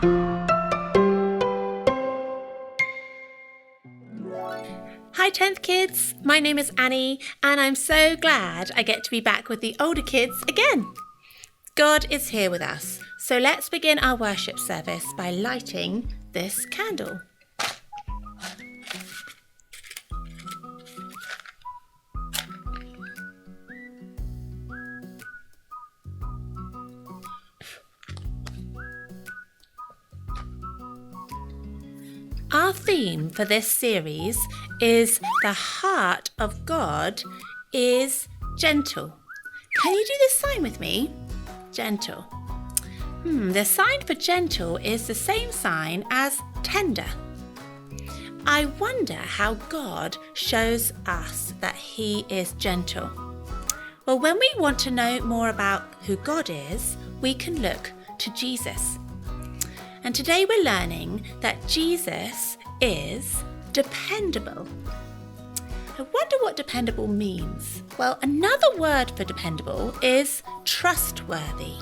Hi 10th kids, my name is Annie and I'm so glad I get to be back with the older kids again. God is here with us, so let's begin our worship service by lighting this candle. Our theme for this series is the heart of God is gentle. Can you do this sign with me? Gentle. The sign for gentle is the same sign as tender. I wonder how God shows us that He is gentle. Well, when we want to know more about who God is, we can look to Jesus. And today we're learning that Jesus is dependable. I wonder what dependable means. Well, another word for dependable is trustworthy.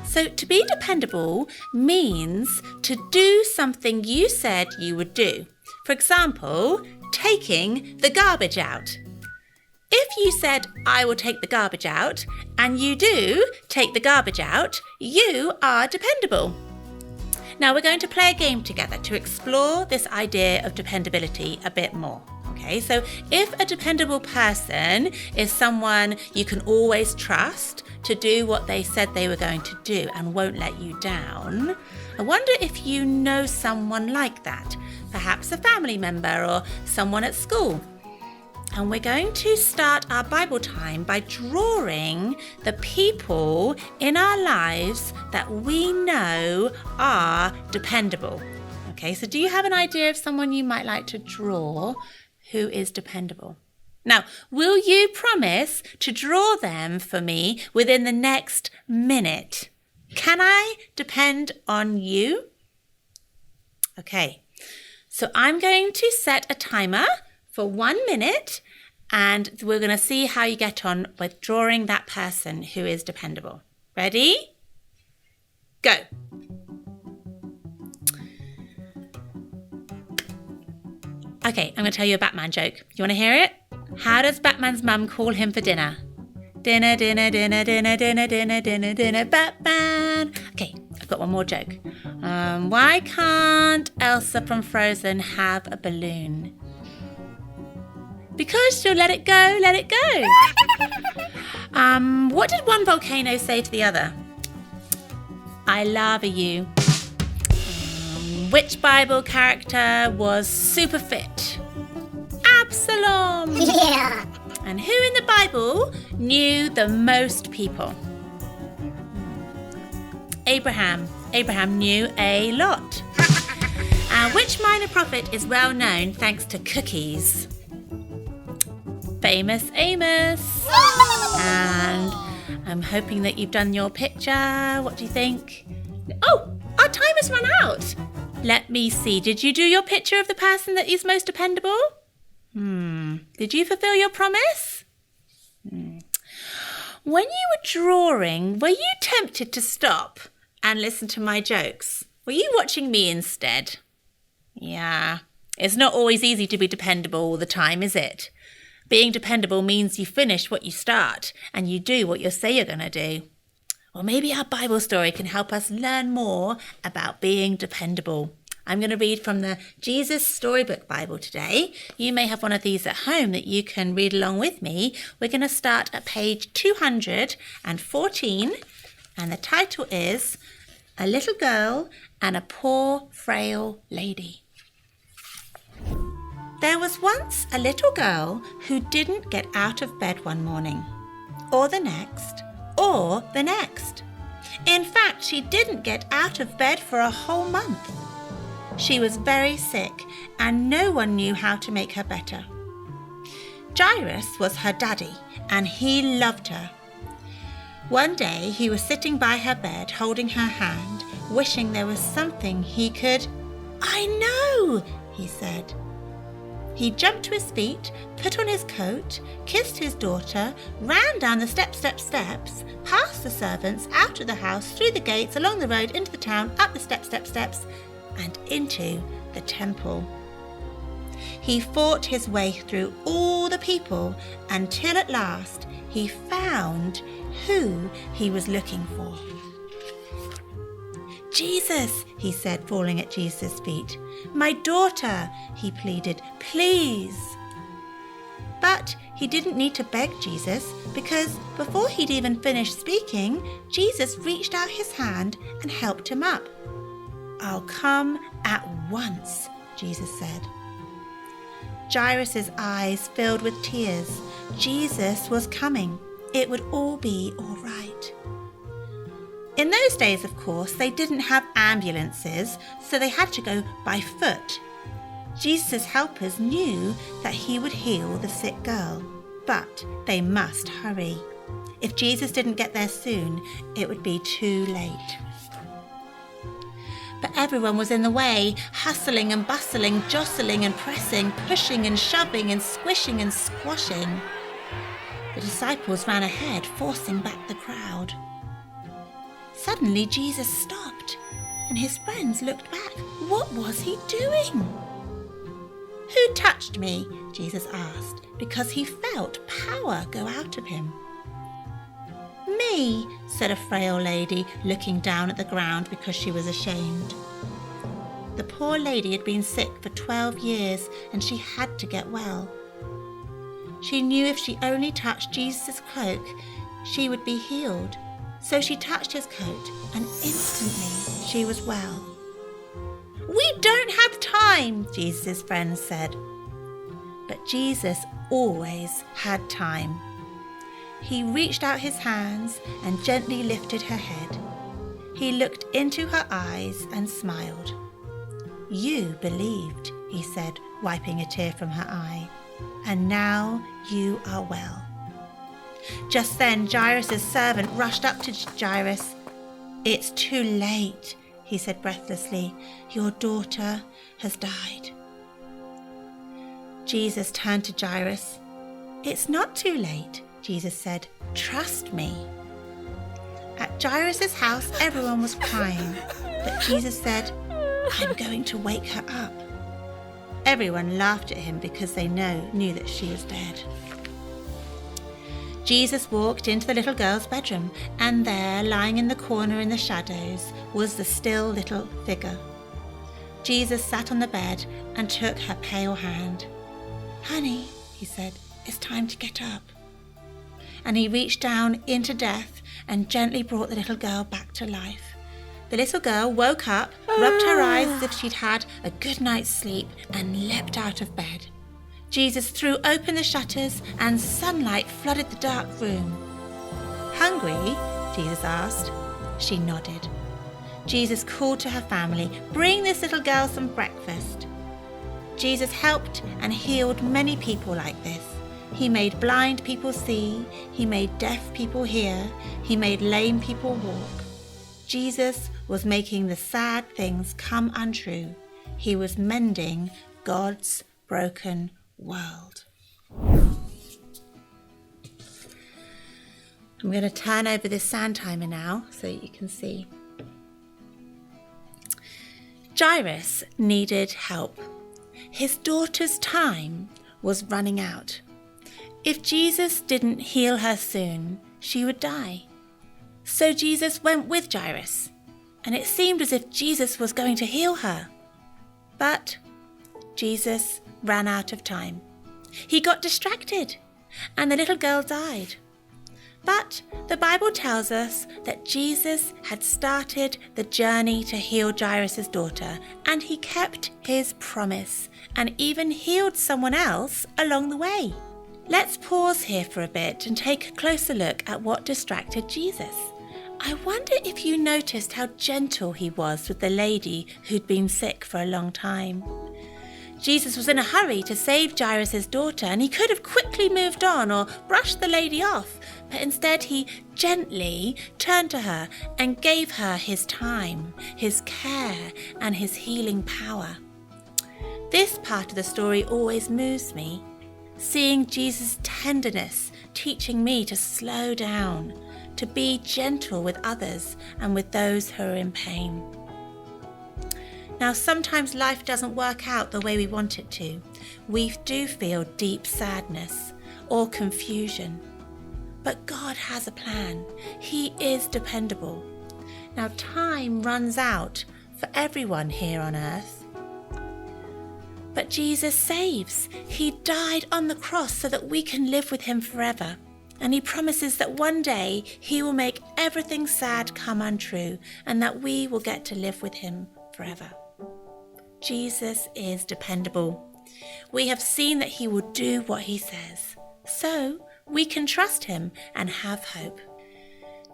So to be dependable means to do something you said you would do. For example, taking the garbage out. If you said, I will take the garbage out, and you do take the garbage out, you are dependable. Now we're going to play a game together to explore this idea of dependability a bit more. Okay, so if a dependable person is someone you can always trust to do what they said they were going to do and won't let you down, I wonder if you know someone like that, perhaps a family member or someone at school. And we're going to start our Bible time by drawing the people in our lives that we know are dependable. Okay, so do you have an idea of someone you might like to draw who is dependable? Now, will you promise to draw them for me within the next minute? Can I depend on you? Okay, so I'm going to set a timer for 1 minute, and we're going to see how you get on with drawing that person who is dependable. Ready? Go. Okay, I'm going to tell you a Batman joke. You want to hear it? How does Batman's mum call him for dinner? Dinner, dinner, dinner, dinner, dinner, dinner, dinner, dinner, Batman. Okay, I've got one more joke. Why can't Elsa from Frozen have a balloon? Because she'll let it go, let it go. What did one volcano say to the other? I lava you. Which Bible character was super fit? Absalom. Yeah. And who in the Bible knew the most people? Abraham. Abraham knew a lot. Which minor prophet is well known thanks to cookies? Famous Amos. And I'm hoping that you've done your picture. What do you think? Oh, our time has run out. Let me see. Did you do your picture of the person that is most dependable? Did you fulfill your promise? When you were drawing, were you tempted to stop and listen to my jokes? Were you watching me instead? Yeah, it's not always easy to be dependable all the time, is it? Being dependable means you finish what you start and you do what you say you're going to do. Or maybe our Bible story can help us learn more about being dependable. I'm going to read from the Jesus Storybook Bible today. You may have one of these at home that you can read along with me. We're going to start at page 214, and the title is A Little Girl and a Poor Frail Lady. There was once a little girl who didn't get out of bed one morning, or the next, or the next. In fact, she didn't get out of bed for a whole month. She was very sick, and no one knew how to make her better. Jairus was her daddy, and he loved her. One day, he was sitting by her bed, holding her hand, wishing there was something he could... I know, he said. He jumped to his feet, put on his coat, kissed his daughter, ran down the steps, past the servants, out of the house, through the gates, along the road, into the town, up the steps, and into the temple. He fought his way through all the people until at last he found who he was looking for. "Jesus," he said, falling at Jesus' feet. "My daughter," he pleaded, "please." But he didn't need to beg Jesus, because before he'd even finished speaking, Jesus reached out his hand and helped him up. "I'll come at once," Jesus said. Jairus' eyes filled with tears. Jesus was coming. It would all be all right. In those days, of course, they didn't have ambulances, so they had to go by foot. Jesus' helpers knew that he would heal the sick girl, but they must hurry. If Jesus didn't get there soon, it would be too late. But everyone was in the way, hustling and bustling, jostling and pressing, pushing and shoving and squishing and squashing. The disciples ran ahead, forcing back the crowd. Suddenly Jesus stopped, and his friends looked back. What was he doing? "Who touched me?" Jesus asked, because he felt power go out of him. "Me," said a frail lady, looking down at the ground because she was ashamed. The poor lady had been sick for 12 years, and she had to get well. She knew if she only touched Jesus' cloak, she would be healed. So she touched his coat, and instantly she was well. "We don't have time," Jesus' friends said. But Jesus always had time. He reached out his hands and gently lifted her head. He looked into her eyes and smiled. "You believed," he said, wiping a tear from her eye, "and now you are well." Just then, Jairus' servant rushed up to Jairus. "It's too late," he said breathlessly. "Your daughter has died." Jesus turned to Jairus. "It's not too late," Jesus said. "Trust me." At Jairus' house, everyone was crying, but Jesus said, "I'm going to wake her up." Everyone laughed at him because they knew that she was dead. Jesus walked into the little girl's bedroom, and there, lying in the corner in the shadows, was the still little figure. Jesus sat on the bed and took her pale hand. "Honey," he said, "it's time to get up." And he reached down into death and gently brought the little girl back to life. The little girl woke up, rubbed her eyes as if she'd had a good night's sleep, and leapt out of bed. Jesus threw open the shutters and sunlight flooded the dark room. "Hungry?" Jesus asked. She nodded. Jesus called to her family, "Bring this little girl some breakfast." Jesus helped and healed many people like this. He made blind people see. He made deaf people hear. He made lame people walk. Jesus was making the sad things come untrue. He was mending God's broken world. I'm going to turn over this sand timer now so you can see. Jairus needed help. His daughter's time was running out. If Jesus didn't heal her soon, she would die. So Jesus went with Jairus, and it seemed as if Jesus was going to heal her. But Jesus ran out of time. He got distracted, and the little girl died. But the Bible tells us that Jesus had started the journey to heal Jairus' daughter, and he kept his promise and even healed someone else along the way. Let's pause here for a bit and take a closer look at what distracted Jesus. I wonder if you noticed how gentle he was with the lady who'd been sick for a long time. Jesus was in a hurry to save Jairus' daughter, and he could have quickly moved on or brushed the lady off, but instead he gently turned to her and gave her his time, his care, and his healing power. This part of the story always moves me, seeing Jesus' tenderness teaching me to slow down, to be gentle with others and with those who are in pain. Now, sometimes life doesn't work out the way we want it to. We do feel deep sadness or confusion. But God has a plan. He is dependable. Now, time runs out for everyone here on earth. But Jesus saves. He died on the cross so that we can live with him forever. And he promises that one day he will make everything sad come untrue and that we will get to live with him forever. Jesus is dependable. We have seen that he will do what he says. So we can trust him and have hope.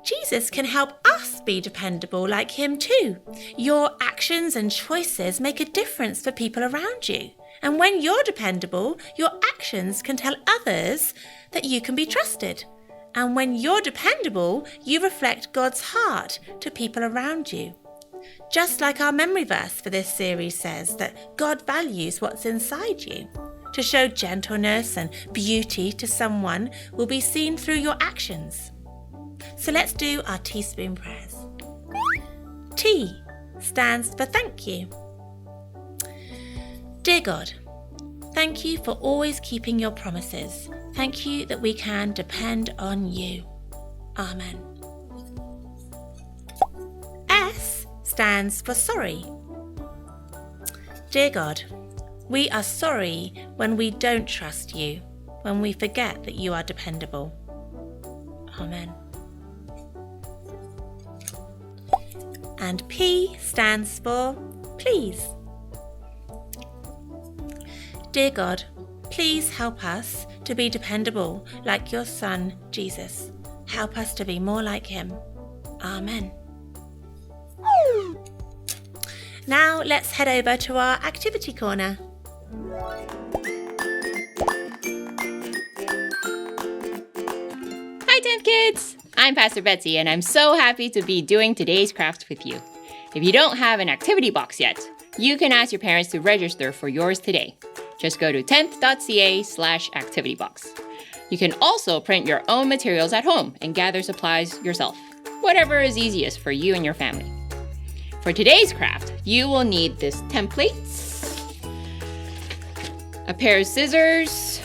Jesus can help us be dependable like him too. Your actions and choices make a difference for people around you. And when you're dependable, your actions can tell others that you can be trusted. And when you're dependable, you reflect God's heart to people around you. Just like our memory verse for this series says that God values what's inside you. To show gentleness and beauty to someone will be seen through your actions. So let's do our teaspoon prayers. T stands for thank you. Dear God, thank you for always keeping your promises. Thank you that we can depend on you. Amen. S stands for sorry. Dear God, we are sorry when we don't trust you, when we forget that you are dependable. Amen. And P stands for please. Dear God, please help us to be dependable like your Son, Jesus. Help us to be more like him. Amen. Now let's head over to our activity corner. Hi 10th kids! I'm Pastor Betsy and I'm so happy to be doing today's craft with you. If you don't have an activity box yet, you can ask your parents to register for yours today. Just go to 10th.ca/activitybox. You can also print your own materials at home and gather supplies yourself, whatever is easiest for you and your family. For today's craft, you will need this template, a pair of scissors,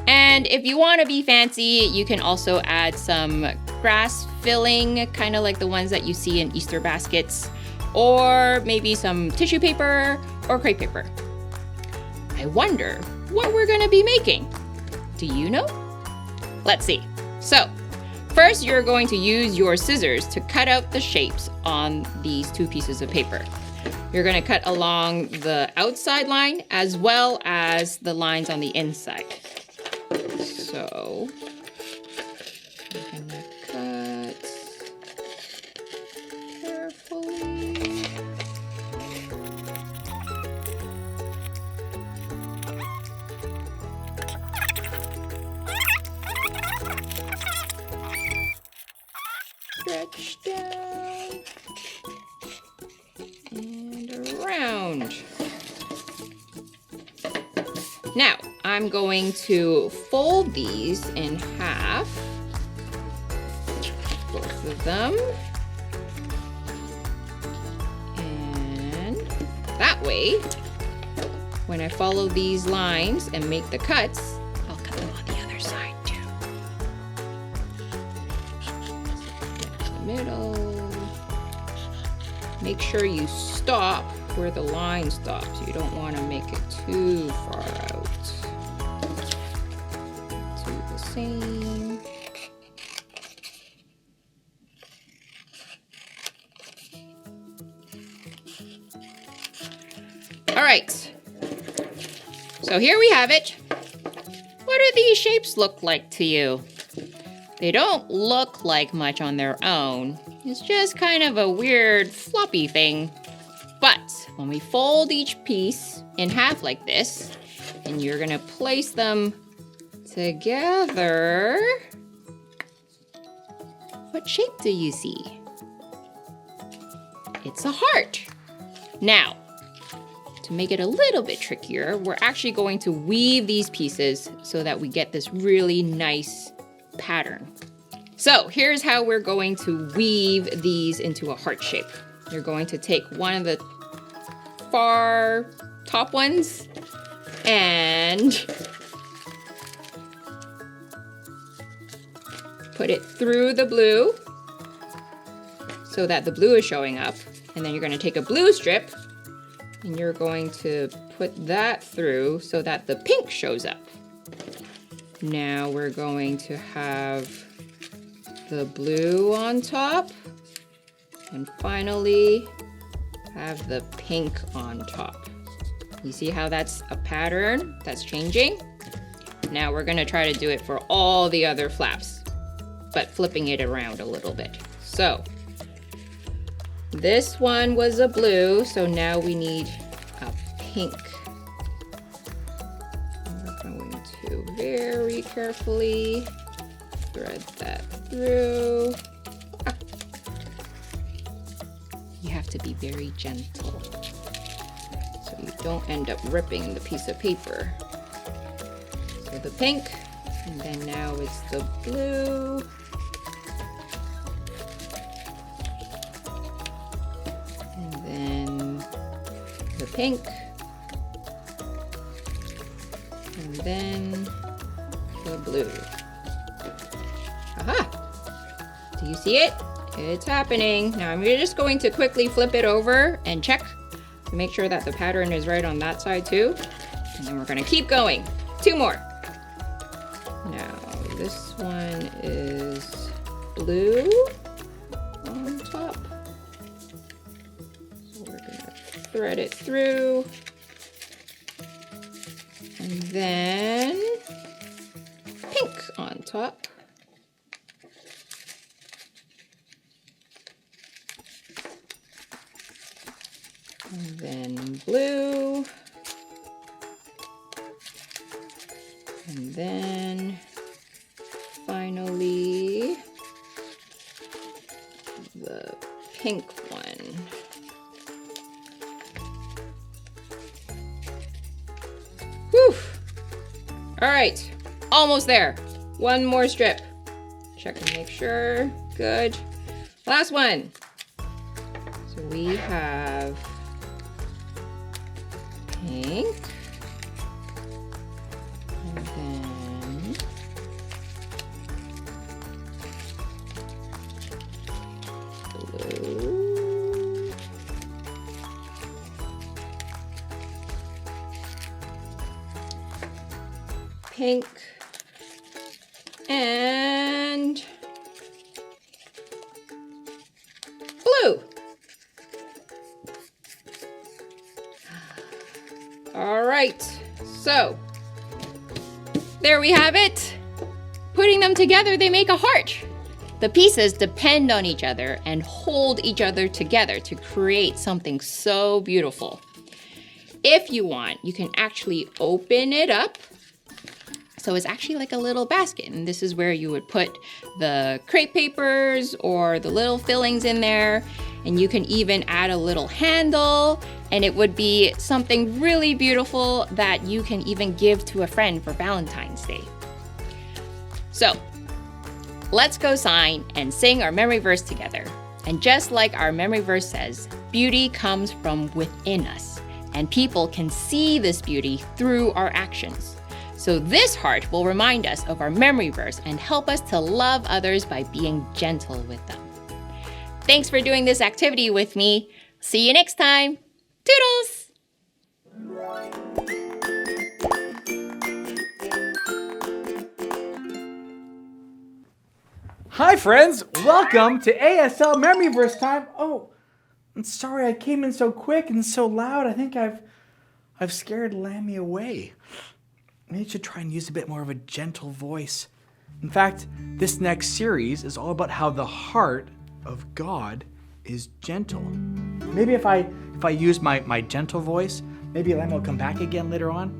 and if you want to be fancy, you can also add some grass filling, kind of like the ones that you see in Easter baskets, or maybe some tissue paper or crepe paper. I wonder what we're going to be making. Do you know? Let's see. So, first you're going to use your scissors to cut out the shapes on these two pieces of paper. You're going to cut along the outside line as well as the lines on the inside. So, I'm going to cut carefully. Stretch down and around. Now, I'm going to fold these in half, both of them, and that way, when I follow these lines and make the cuts, I'll cut them on the other side too. Middle. Make sure you stop where the line stops. You don't want to make it too far out. Do the same. All right. So here we have it. What do these shapes look like to you? They don't look like much on their own. It's just kind of a weird floppy thing. But when we fold each piece in half like this, and you're gonna place them together, what shape do you see? It's a heart. Now, to make it a little bit trickier, we're actually going to weave these pieces so that we get this really nice pattern. So here's how we're going to weave these into a heart shape. You're going to take one of the far top ones and put it through the blue so that the blue is showing up. And then you're going to take a blue strip and you're going to put that through so that the pink shows up. Now we're going to have the blue on top and finally have the pink on top. You see how that's a pattern that's changing? Now we're going to try to do it for all the other flaps, but flipping it around a little bit. So this one was a blue, so now we need a pink. We're going to very carefully thread that through. You have to be very gentle so you don't end up ripping the piece of paper. So the pink, and then now it's the blue. And then the pink. And then the blue. Aha! Do you see it? It's happening. Now I'm just going to quickly flip it over and check to make sure that the pattern is right on that side too. And then we're gonna keep going. 2 more. Now this one is blue on top. So we're gonna thread it through. And then pink on top. And then blue. And then finally the pink one. Whew! All right, almost there. 1 more strip. Check and make sure. Good. Last one. So we have pink, and then blue, pink, and blue. All right, so there we have it. Putting them together, they make a heart. The pieces depend on each other and hold each other together to create something so beautiful. If you want, you can actually open it up. So it's actually like a little basket, and this is where you would put the crepe papers or the little fillings in there, and you can even add a little handle, and it would be something really beautiful that you can even give to a friend for Valentine's Day. So let's go sign and sing our memory verse together. And just like our memory verse says, beauty comes from within us, and people can see this beauty through our actions. So this heart will remind us of our memory verse and help us to love others by being gentle with them. Thanks for doing this activity with me. See you next time. Toodles! Hi friends, welcome to ASL Memory Verse time. Oh, I'm sorry I came in so quick and so loud. I think I've scared Lammy away. Maybe you should try and use a bit more of a gentle voice. In fact, this next series is all about how the heart of God is gentle. Maybe if I use my gentle voice, maybe Lammy will come back again later on.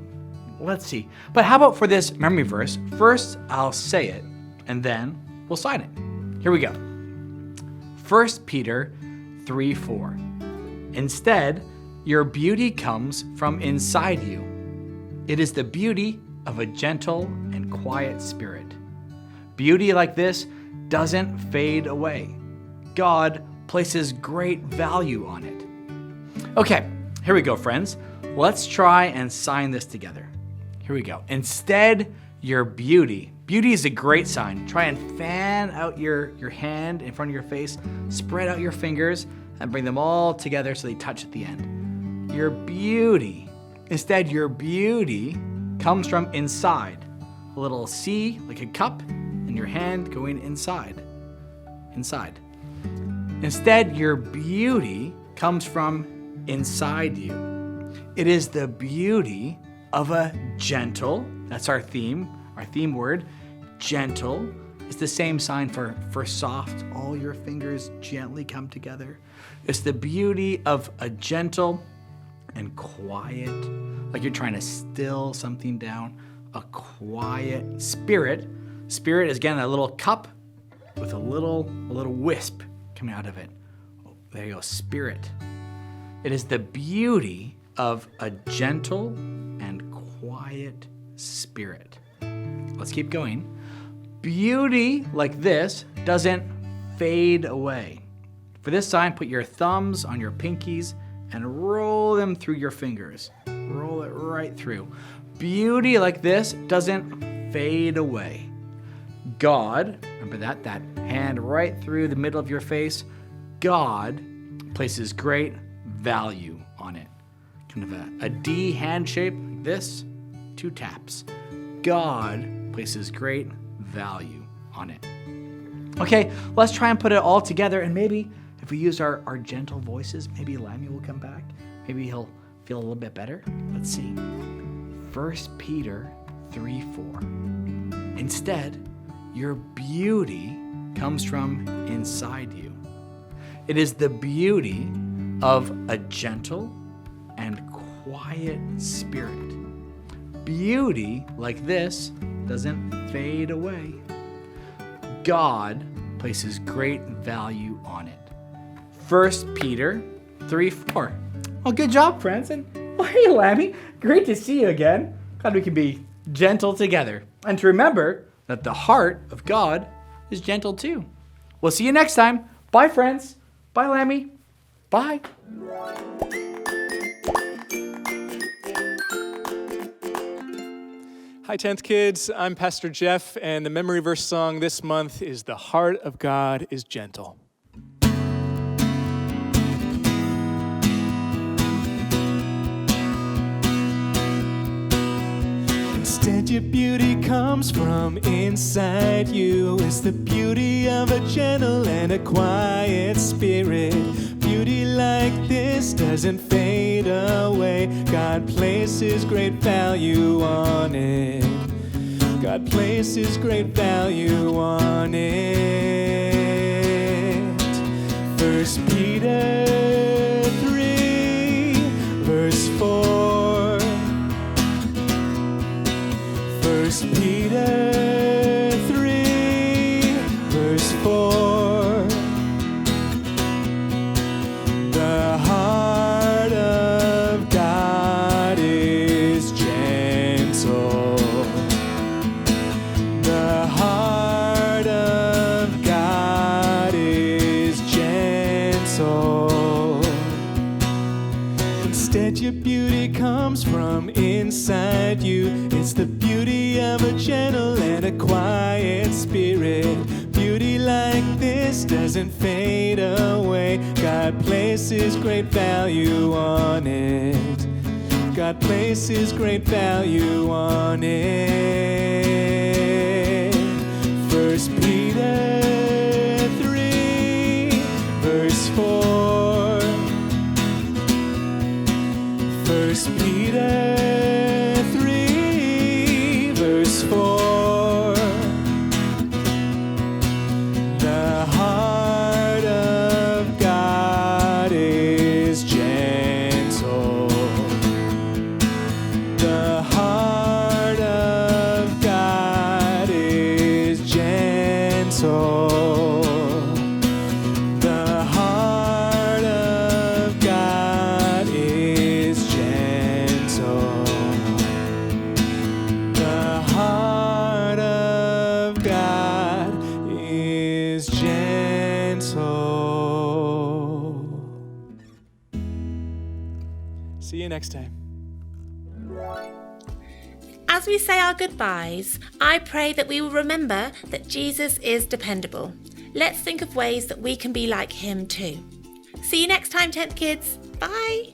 Let's see. But how about for this memory verse? First, I'll say it, and then we'll sign it. Here we go. 1 Peter 3:4. Instead, your beauty comes from inside you. It is the beauty of a gentle and quiet spirit. Beauty like this doesn't fade away. God places great value on it. Okay, here we go, friends. Let's try and sign this together. Here we go. Instead, your beauty. Beauty is a great sign. Try and fan out your hand in front of your face, spread out your fingers, and bring them all together so they touch at the end. Your beauty. Instead, your beauty comes from inside. A little C, like a cup, and your hand going inside. Inside. Instead, your beauty comes from inside you. It is the beauty of a gentle, that's our theme word. Gentle is the same sign for soft. All your fingers gently come together. It's the beauty of a gentle and quiet, like you're trying to still something down, a quiet spirit. Spirit is, again, a little cup with a little wisp coming out of it. Oh, there you go, spirit. It is the beauty of a gentle and quiet spirit. Let's keep going. Beauty like this doesn't fade away. For this sign, put your thumbs on your pinkies and roll them through your fingers. Roll it right through. Beauty like this doesn't fade away. God, remember that hand right through the middle of your face, God places great value on it. Kind of a D hand shape like this, 2 taps. God places great value on it. Okay, let's try and put it all together, and maybe if we use our gentle voices, maybe Lammy will come back. Maybe he'll feel a little bit better. Let's see. 1 Peter 3:4. Instead, your beauty comes from inside you. It is the beauty of a gentle and quiet spirit. Beauty like this doesn't fade away. God places great value on it. 1 Peter 3:4. Well, good job, friends. And hey, Lammy, great to see you again. Glad we can be gentle together. And to remember that the heart of God is gentle too. We'll see you next time. Bye, friends. Bye, Lammy. Bye. Hi, 10th kids. I'm Pastor Jeff, and the memory verse song this month is "The Heart of God is Gentle." Instead, your beauty comes from inside you. It's the beauty of a gentle and a quiet spirit. Beauty like this doesn't fade away. God places great value on it. God places great value on it. 1 Peter 3, verse 4. 1 Peter 3, verse 4. The heart of God is gentle. The heart of God is gentle. Instead, your beauty comes from inside you. It's the beauty of a gentle and a quiet spirit. Beauty like this doesn't fade away. God places great value on it. God places great value on it. 1 Peter 3, verse 4. 1 Peter 3, verse 4. The heart of God is gentle. The heart of God is gentle. The heart of God is See you next time. As we say our goodbyes, I pray that we will remember that Jesus is dependable. Let's think of ways that we can be like him too. See you next time, 10th kids. Bye.